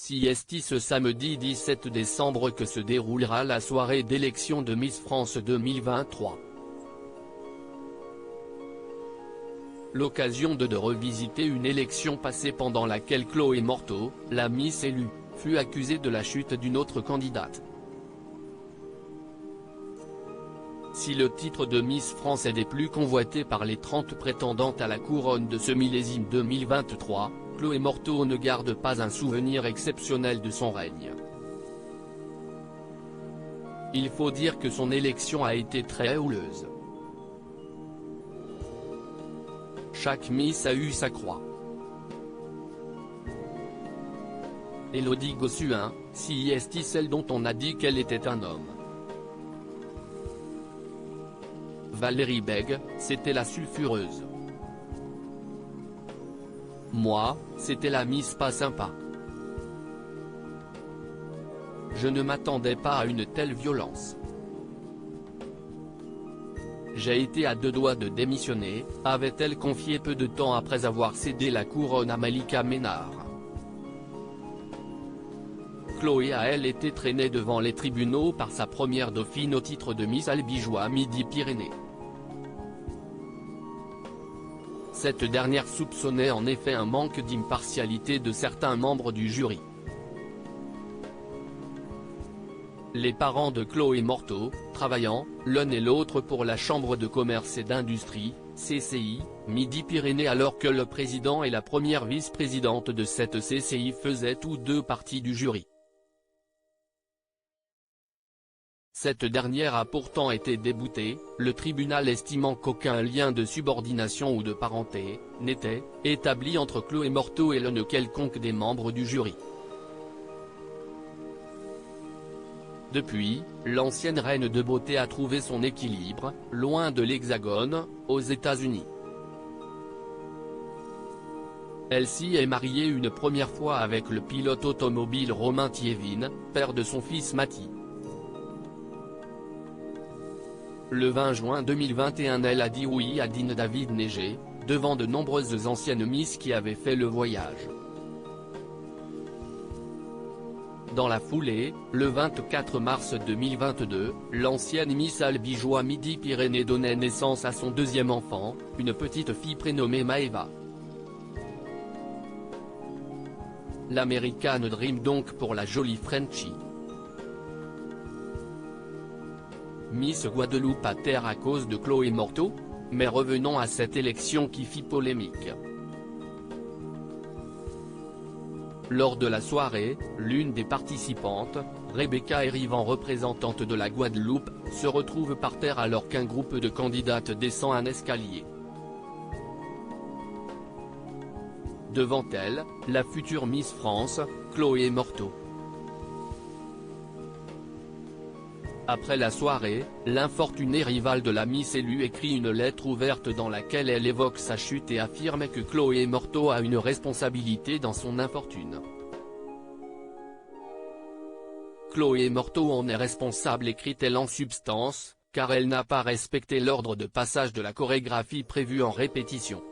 CST ce samedi 17 décembre que se déroulera la soirée d'élection de Miss France 2023. L'occasion de revisiter une élection passée pendant laquelle Chloé Morteau, la Miss élue, fut accusée de la chute d'une autre candidate. Si le titre de Miss France est des plus convoités par les 30 prétendantes à la couronne de ce millésime 2023, Chloé Morteau ne garde pas un souvenir exceptionnel de son règne. Il faut dire que son élection a été très houleuse. Chaque Miss a eu sa croix. Élodie Gossuin, CST celle dont on a dit qu'elle était un homme. Valérie Bègue, c'était la sulfureuse. Moi, c'était la Miss pas sympa. Je ne m'attendais pas à une telle violence. J'ai été à deux doigts de démissionner, avait-elle confié peu de temps après avoir cédé la couronne à Malika Ménard. Chloé a elle été traînée devant les tribunaux par sa première dauphine au titre de Miss Albigeois Midi-Pyrénées. Cette dernière soupçonnait en effet un manque d'impartialité de certains membres du jury. Les parents de Chloé Morteau, travaillant, l'un et l'autre pour la Chambre de commerce et d'industrie, CCI, Midi-Pyrénées alors que le président et la première vice-présidente de cette CCI faisaient tous deux partie du jury. Cette dernière a pourtant été déboutée, le tribunal estimant qu'aucun lien de subordination ou de parenté n'était établi entre Chloé Morteau et l'un quelconque des membres du jury. Depuis, l'ancienne reine de beauté a trouvé son équilibre, loin de l'Hexagone, aux États-Unis. Elle s'y est mariée une première fois avec le pilote automobile Romain Thiévine, père de son fils Mathis. Le 20 juin 2021 elle a dit oui à Dean David Neger, devant de nombreuses anciennes Miss qui avaient fait le voyage. Dans la foulée, le 24 mars 2022, l'ancienne Miss Albigeois Midi-Pyrénées donnait naissance à son deuxième enfant, une petite fille prénommée Maëva. L'American Dream donc pour la jolie Frenchie. Miss Guadeloupe à terre à cause de Chloé Morteau? Mais revenons à cette élection qui fit polémique. Lors de la soirée, l'une des participantes, Rebecca Erivan représentante de la Guadeloupe, se retrouve par terre alors qu'un groupe de candidates descend un escalier. Devant elle, la future Miss France, Chloé Morteau. Après la soirée, l'infortunée rivale de la Miss élue écrit une lettre ouverte dans laquelle elle évoque sa chute et affirme que Chloé Morteau a une responsabilité dans son infortune. Chloé Morteau en est responsable écrit-elle en substance, car elle n'a pas respecté l'ordre de passage de la chorégraphie prévue en répétition.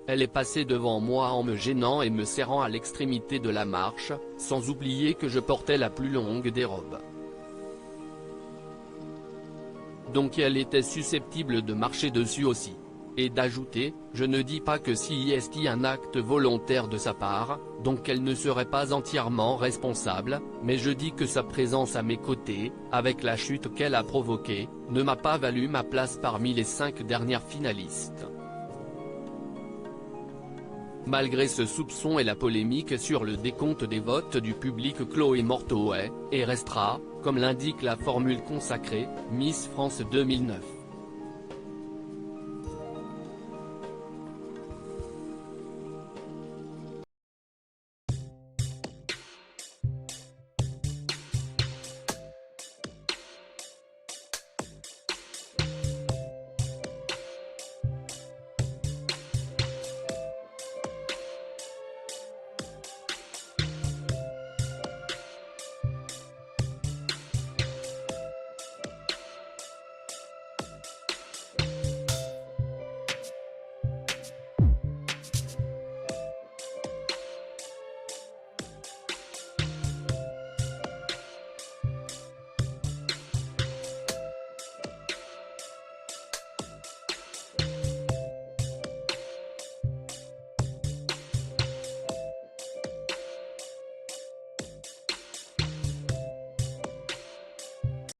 Elle est passée devant moi en me gênant et me serrant à l'extrémité de la marche, sans oublier que je portais la plus longue des robes. Donc elle était susceptible de marcher dessus aussi. Et d'ajouter, je ne dis pas que si est un acte volontaire de sa part, donc elle ne serait pas entièrement responsable, mais je dis que sa présence à mes côtés, avec la chute qu'elle a provoquée, ne m'a pas valu ma place parmi les 5 dernières finalistes. Malgré ce soupçon et la polémique sur le décompte des votes du public, Chloé Morteau est, et restera, comme l'indique la formule consacrée, Miss France 2009.